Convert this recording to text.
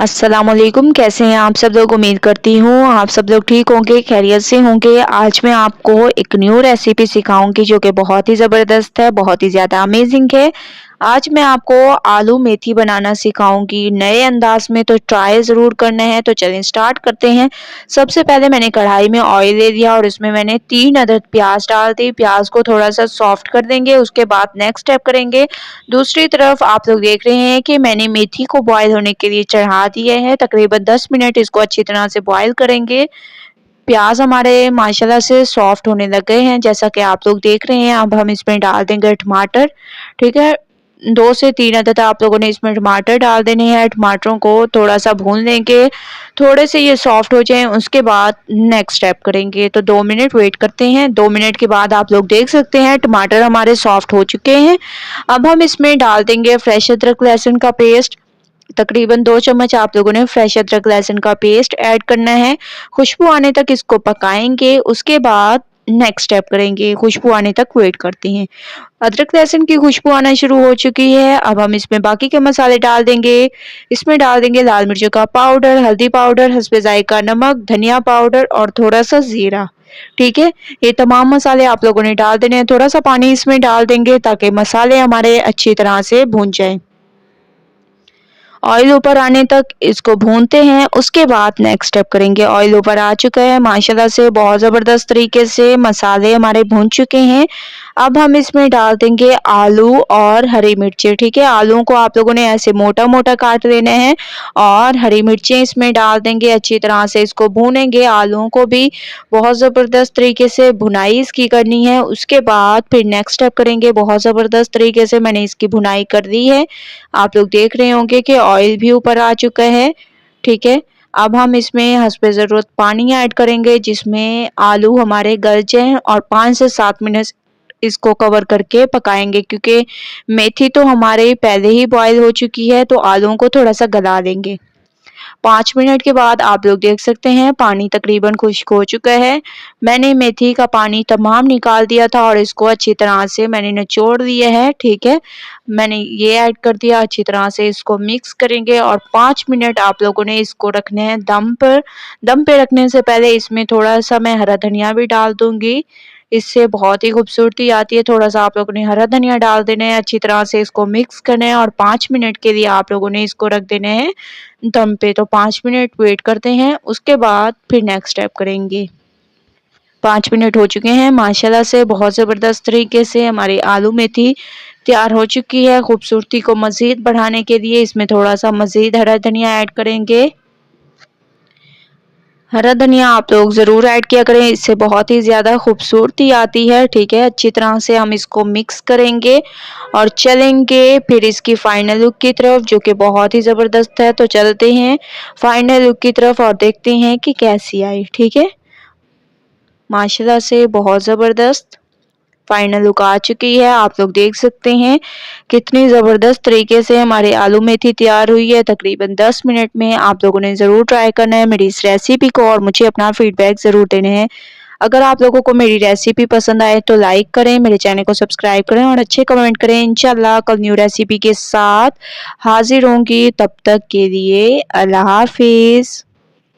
अस्सलामुअलैकुम। कैसे हैं आप सब लोग? उम्मीद करती हूँ आप सब लोग ठीक होंगे, खैरियत से होंगे। आज मैं आपको एक न्यू रेसिपी सिखाऊंगी जो कि बहुत ही ज़बरदस्त है, बहुत ही ज़्यादा अमेजिंग है। आज मैं आपको आलू मेथी बनाना सिखाऊंगी नए अंदाज में, तो ट्राई ज़रूर करना है। तो चलें स्टार्ट करते हैं। सबसे पहले मैंने कढ़ाई में ऑयल ले लिया और इसमें मैंने 3 अदद प्याज डाल दी। प्याज को थोड़ा सा सॉफ्ट कर देंगे, उसके बाद नेक्स्ट स्टेप करेंगे। दूसरी तरफ आप लोग देख रहे हैं कि मैंने मेथी को बॉयल होने के लिए चढ़ा दिए हैं। तकरीबन 10 मिनट इसको अच्छी तरह से बॉयल करेंगे। प्याज हमारे माशाल्लाह से सॉफ्ट होने लग गए हैं, जैसा कि आप लोग देख रहे हैं। अब हम इसमें डाल देंगे टमाटर। ठीक है, 2 से 3 अदद आप लोगों ने इसमें टमाटर डाल देने हैं। टमाटरों को थोड़ा सा भून लेंगे, थोड़े से ये सॉफ्ट हो जाएं, उसके बाद नेक्स्ट स्टेप करेंगे। तो 2 मिनट वेट करते हैं। 2 मिनट के बाद आप लोग देख सकते हैं टमाटर हमारे सॉफ्ट हो चुके हैं। अब हम इसमें डाल देंगे फ्रेश अदरक लहसुन का पेस्ट। तकरीबन 2 चम्मच आप लोगों ने फ्रेश अदरक लहसुन का पेस्ट ऐड करना है। खुशबू आने तक इसको पकाएंगे, उसके बाद नेक्स्ट स्टेप करेंगे। खुशबू आने तक वेट करते हैं। अदरक लहसुन की खुशबू आना शुरू हो चुकी है। अब हम इसमें बाकी के मसाले डाल देंगे। इसमें डाल देंगे लाल मिर्चों का पाउडर, हल्दी पाउडर, हस्बे जायका नमक, धनिया पाउडर और थोड़ा सा जीरा। ठीक है, ये तमाम मसाले आप लोगों ने डाल देने हैं। थोड़ा सा पानी इसमें डाल देंगे ताकि मसाले हमारे अच्छी तरह से भून जाएं। ऑयल ऊपर आने तक इसको भूनते हैं, उसके बाद नेक्स्ट स्टेप करेंगे। ऑयल ऊपर आ चुका है माशाल्लाह से, बहुत ज़बरदस्त तरीके से मसाले हमारे भून चुके हैं। अब हम इसमें डाल देंगे आलू और हरी मिर्चें। ठीक है, आलूओं को आप लोगों ने ऐसे मोटा मोटा काट लेना है और हरी मिर्चें इसमें डाल देंगे। अच्छी तरह से इसको भूनेंगे। आलूओं को भी बहुत ज़बरदस्त तरीके से भुनाई इसकी करनी है। उसके बाद फिर नेक्स्ट स्टेप करेंगे। बहुत ज़बरदस्त तरीके से मैंने इसकी भुनाई कर दी है। आप लोग देख रहे होंगे कि ऑयल भी ऊपर आ चुका है। ठीक है, अब हम इसमें हस्बे ज़रूरत पानी ऐड करेंगे, जिसमें आलू हमारे गल जाएं और 5 से 7 मिनट इसको कवर करके पकाएंगे, क्योंकि मेथी तो हमारे पहले ही बॉयल हो चुकी है, तो आलूओं को थोड़ा सा गला देंगे। 5 मिनट के बाद आप लोग देख सकते हैं पानी तकरीबन खुश्क हो चुका है। मैंने मेथी का पानी तमाम निकाल दिया था और इसको अच्छी तरह से मैंने निचोड़ दिया है। ठीक है, मैंने ये ऐड कर दिया। अच्छी तरह से इसको मिक्स करेंगे और 5 मिनट आप लोगों ने इसको रखने हैं दम पर। दम पे रखने से पहले इसमें थोड़ा सा मैं हरा धनिया भी डाल दूंगी, इससे बहुत ही खूबसूरती आती है। थोड़ा सा आप लोगों ने हरा धनिया डाल देना है। अच्छी तरह से इसको मिक्स करना है और 5 मिनट के लिए आप लोगों ने इसको रख देना है दम पे। तो 5 मिनट वेट करते हैं, उसके बाद फिर नेक्स्ट स्टेप करेंगे। 5 मिनट हो चुके हैं माशाल्लाह से, बहुत ज़बरदस्त तरीके से हमारी आलू मेथी तैयार हो चुकी है। खूबसूरती को मज़ीद बढ़ाने के लिए इसमें थोड़ा सा मज़ीद हरा धनिया ऐड करेंगे। हरा धनिया आप लोग ज़रूर ऐड किया करें, इससे बहुत ही ज़्यादा खूबसूरती आती है। ठीक है, अच्छी तरह से हम इसको मिक्स करेंगे और चलेंगे फिर इसकी फाइनल लुक की तरफ, जो कि बहुत ही ज़बरदस्त है। तो चलते हैं फाइनल लुक की तरफ और देखते हैं कि कैसी आई। ठीक है, माशाल्लाह से बहुत ज़बरदस्त फाइनल लुक आ चुकी है। आप लोग देख सकते हैं कितनी ज़बरदस्त तरीके से हमारी आलू मेथी तैयार हुई है। तकरीबन 10 मिनट में आप लोगों ने ज़रूर ट्राई करना है मेरी इस रेसिपी को और मुझे अपना फीडबैक ज़रूर देने हैं। अगर आप लोगों को मेरी रेसिपी पसंद आए तो लाइक करें, मेरे चैनल को सब्सक्राइब करें और अच्छे कमेंट करें। इंशाल्लाह कल न्यू रेसिपी के साथ हाजिर होंगी। तब तक के लिए अल्लाह हाफिज़।